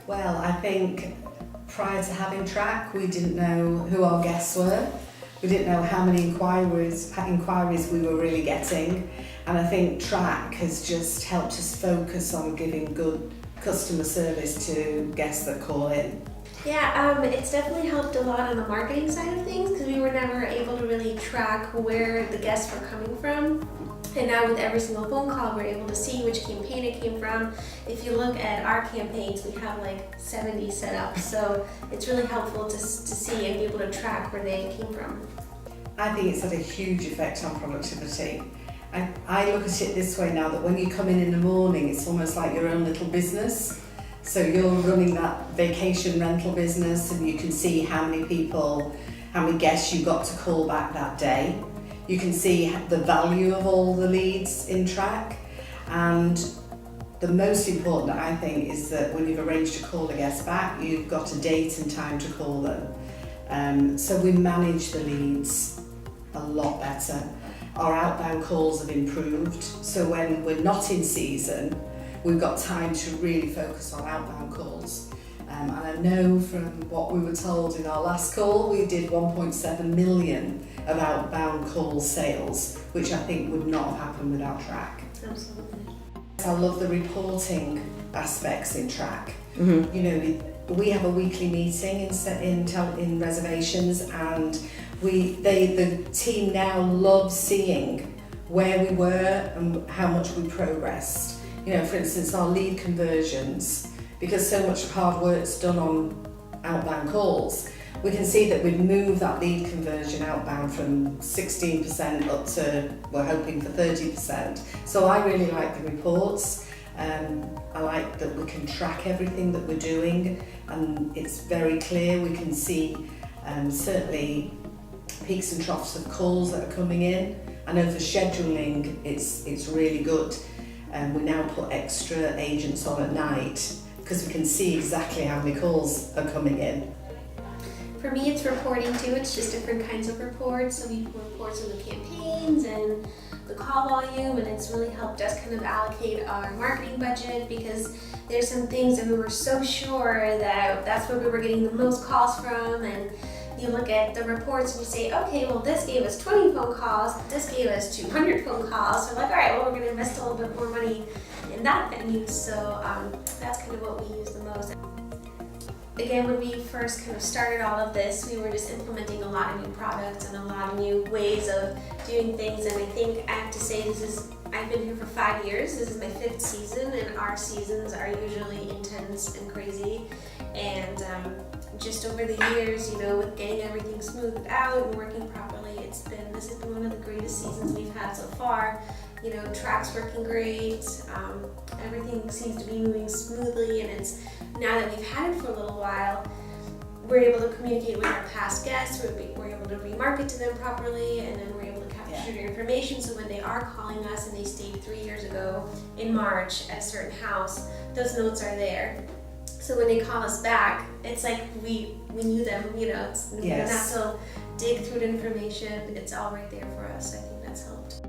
Well, I think prior to having Track, we didn't know who our guests were. We didn't know how many inquiries we were really getting. And I think Track has just helped us focus on giving good customer service to guests that call in. Yeah, it's definitely helped a lot on the marketing side of things because we were never able to really track where the guests were coming from. And now with every single phone call, we're able to see which campaign it came from. If you look at our campaigns, we have like 70 set up. So it's really helpful to see and be able to track where they came from. I think it's had a huge effect on productivity. I look at it this way now, that when you come in the morning, it's almost like your own little business. So you're running that vacation rental business and you can see how many people, how many guests you got to call back that day. You can see the value of all the leads in Track. And the most important, I think, is that when you've arranged to call a guest back, you've got a date and time to call them. So we manage the leads a lot better. Our outbound calls have improved, so when we're not in season, we've got time to really focus on outbound calls. And I know from what we were told in our last call, we did 1.7 million of outbound call sales, which I think would not have happened without Track. Absolutely. I love the reporting aspects in Track. Mm-hmm. You know, we have a weekly meeting in reservations, and the team now loves seeing where we were and how much we progressed. You know, for instance, our lead conversions, because so much hard work's done on outbound calls, we can see that we've moved that lead conversion outbound from 16% up to, we're hoping for 30%. So I really like the reports. I like that we can track everything that we're doing, and it's very clear. We can see certainly peaks and troughs of calls that are coming in. I know for scheduling it's really good. We now put extra agents on at night because we can see exactly how many calls are coming in. For me, it's reporting too. It's just different kinds of reports. So we do reports on the campaigns and the call volume, and it's really helped us kind of allocate our marketing budget, because there's some things that we were so sure that that's where we were getting the most calls from, and you look at the reports and you say, okay, well, this gave us 20 phone calls, this gave us 200 phone calls. So we're like, all right, well, we're going to invest a little bit more money in that venue. So that's kind of what we use the most. Again, when we first kind of started all of this, we were just implementing a lot of new products and a lot of new ways of doing things. And I think I have to say, I've been here for 5 years. This is my 5th season, and our seasons are usually intense and crazy. And just over the years, you know, with getting everything smoothed out and working properly, this has been one of the greatest seasons we've had so far. You know, Track's working great, everything seems to be moving smoothly, and it's, now that we've had it for a little while, we're able to communicate with our past guests, we're able to remarket to them properly, and then we're able to capture their information, so when they are calling us and they stayed 3 years ago in March at a certain house, those notes are there. So when they call us back, it's like we knew them, you know, we don't have to dig through the information, it's all right there for us. I think that's helped.